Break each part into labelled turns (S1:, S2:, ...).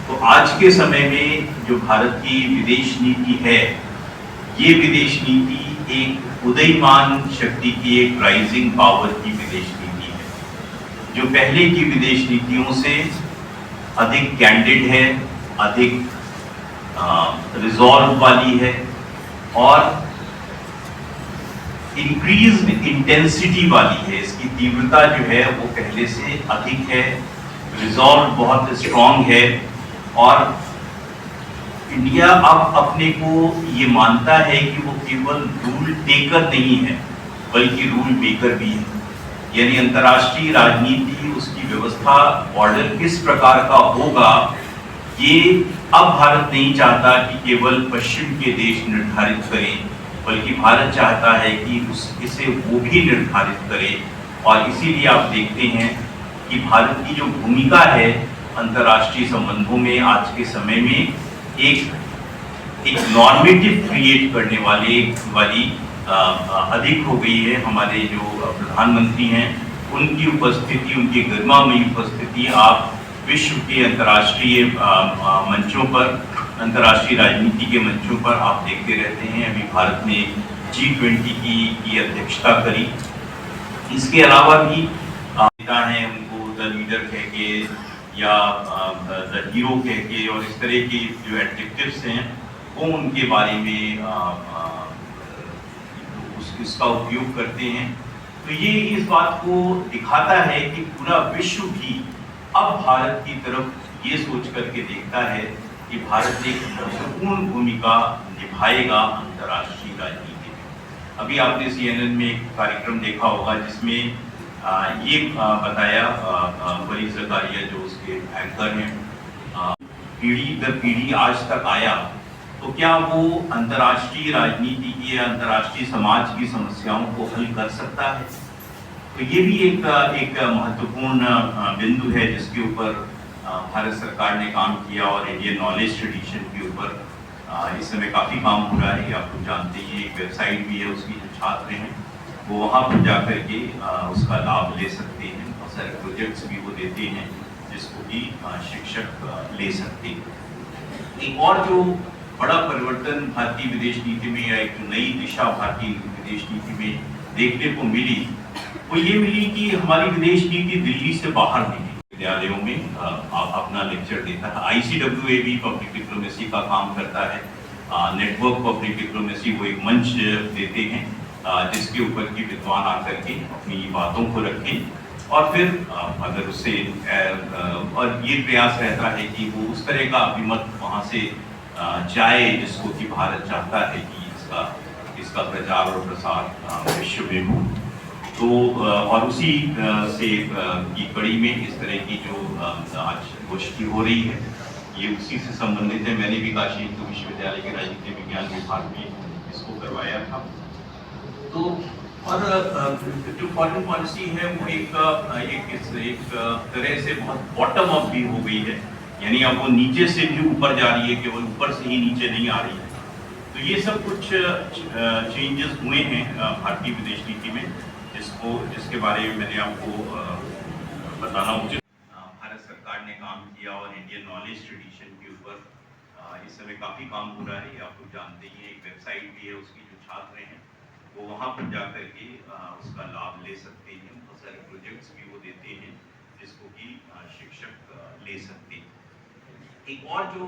S1: तो आज के समय में जो भारत की विदेश नीति है, ये विदेश नीति एक उदयमान शक्ति की, एक राइजिंग पावर की विदेश नीति है, जो पहले की विदेश नीतियों से अधिक कैंडिड है, अधिक रिजॉल्व वाली है और इंक्रीज्ड इंटेंसिटी वाली है। इसकी तीव्रता जो है वो पहले से अधिक है, रिजॉल्व बहुत स्ट्रांग है और इंडिया अब अपने को ये मानता है कि वो केवल रूल टेकर नहीं है बल्कि रूल मेकर भी है। यानी अंतर्राष्ट्रीय राजनीति, उसकी व्यवस्था, ऑर्डर किस प्रकार का होगा, ये अब भारत नहीं चाहता कि केवल पश्चिम के देश निर्धारित करें, बल्कि भारत चाहता है कि इसे वो भी निर्धारित करे। और इसीलिए आप देखते हैं कि भारत की जो भूमिका है अंतर्राष्ट्रीय संबंधों में आज के समय में एक नॉर्मेटिव क्रिएट करने वाली अधिक हो गई है। हमारे जो प्रधानमंत्री हैं उनकी उपस्थिति, उनकी गरिमामयी उपस्थिति आप विश्व के अंतर्राष्ट्रीय मंचों पर, अंतर्राष्ट्रीय राजनीति के मंचों पर आप देखते रहते हैं। अभी भारत ने G20 की अध्यक्षता करी। इसके अलावा भी नेता हैं, उनको द लीडर कह के या द हीरो कह के और इस तरह के जो एडजेक्टिव्स हैं वो उनके बारे में इसका उपयोग करते हैं। तो ये इस बात को दिखाता है कि पूरा विश्व भी अब भारत की तरफ ये सोच करके देखता है कि भारत एक महत्वपूर्ण भूमिका निभाएगा अंतर्राष्ट्रीय राजनीति में। अभी आपने CNN में एक कार्यक्रम देखा होगा जिसमें ये बताया वली ज़कारिया जो उसके एंकर हैं, पीढ़ी दर पीढ़ी आज तक आया, तो क्या वो अंतर्राष्ट्रीय राजनीति की या अंतर्राष्ट्रीय समाज की समस्याओं को हल कर सकता है? तो ये भी एक महत्वपूर्ण बिंदु है जिसके ऊपर भारत सरकार ने काम किया और इंडियन नॉलेज ट्रेडिशन के ऊपर इस समय काफ़ी काम हो रहा है। आप लोग जानते हैं एक वेबसाइट भी है, उसकी जो छात्र हैं वो वहाँ पर जा कर के उसका लाभ ले सकते हैं। बहुत सारे प्रोजेक्ट्स भी वो देते हैं जिसको भी शिक्षक ले सकते हैं। एक और जो बड़ा परिवर्तन भारतीय विदेश नीति में या एक जो नई दिशा भारतीय विदेश नीति में देखने को मिली वो ये मिली कि हमारी विदेश नीति दिल्ली से बाहर निकली। विद्यालयों में आप अपना लेक्चर देता है। ICWA भी पब्लिक डिप्लोमेसी का काम करता है। नेटवर्क पब्लिक डिप्लोमेसी वो एक मंच देते हैं जिसके ऊपर की विद्वान आकर के अपनी बातों को रखें और फिर अगर उससे और ये प्रयास रहता है कि वो उस तरह का अभिमत वहाँ से जाए जिसको कि भारत चाहता है कि इसका प्रचार और प्रसार विश्व में हो। तो और उसी से की कड़ी में इस तरह की जो आज गोष्ठी हो रही है ये उसी से संबंधित है। मैंने भी काशी हिंदू विश्वविद्यालय के राजनीति विज्ञान विभाग में इसको करवाया था। तो और जो फॉरेन पॉलिसी है वो एक तरह से बहुत बॉटम अप भी हो गई है, यानी अब वो नीचे से भी ऊपर जा रही है, केवल ऊपर से ही नीचे नहीं आ रही है। तो ये सब कुछ चेंजेस हुए हैं भारतीय विदेश नीति में जिसके बारे में मैंने आपको बताना उचित। भारत सरकार ने काम किया और इंडियन नॉलेज ट्रेडिशन के ऊपर इस समय काफ़ी काम हो रहा है। आप लोग जानते ही एक वेबसाइट भी है, उसकी जो छात्र हैं वो वहाँ पर जा कर के उसका लाभ ले सकते हैं। बहुत सारे प्रोजेक्ट्स भी वो देते हैं जिसको कि शिक्षक ले सकते हैं। एक और जो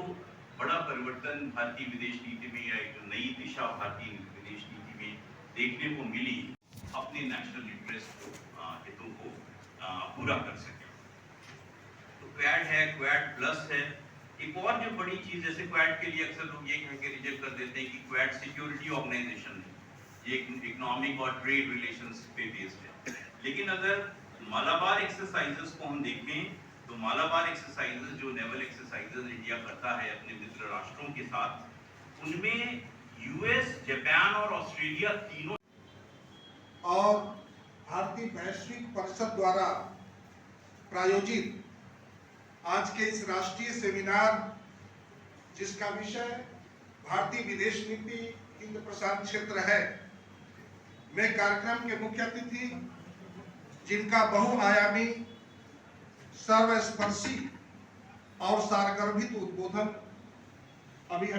S1: बड़ा परिवर्तन भारतीय विदेश नीति में या एक जो नई दिशा भारतीय विदेश नीति में देखने को मिली, अपने नेशनल इंटरेस्ट को हितों को पूरा कर सके। तो क्वाड है, क्वाड प्लस है। एक और जो बड़ी चीज, जैसे क्वाड के लिए अक्सर लोग ये कह के रिजेक्ट कर देते हैं कि क्वाड सिक्योरिटी ऑर्गेनाइजेशन है, ये इकोनॉमिक और ट्रेड रिलेशंस पे बेस्ड है। लेकिन अगर मालाबार एक्सरसाइजेस को हम देखें तो मालाबार एक्सरसाइजेस जो नेवल एक्सरसाइजेस इंडिया करता है अपने मित्र राष्ट्रों के साथ, उनमें US, जापान और ऑस्ट्रेलिया तीनों
S2: और भारतीय वैश्विक परिषद द्वारा प्रायोजित आज के इस राष्ट्रीय सेमिनार जिसका विषय भारतीय विदेश नीति हिंद प्रशांत क्षेत्र है, में कार्यक्रम के मुख्य अतिथि जिनका बहुआयामी, सर्वस्पर्शी और सारगर्भित उद्बोधन अभी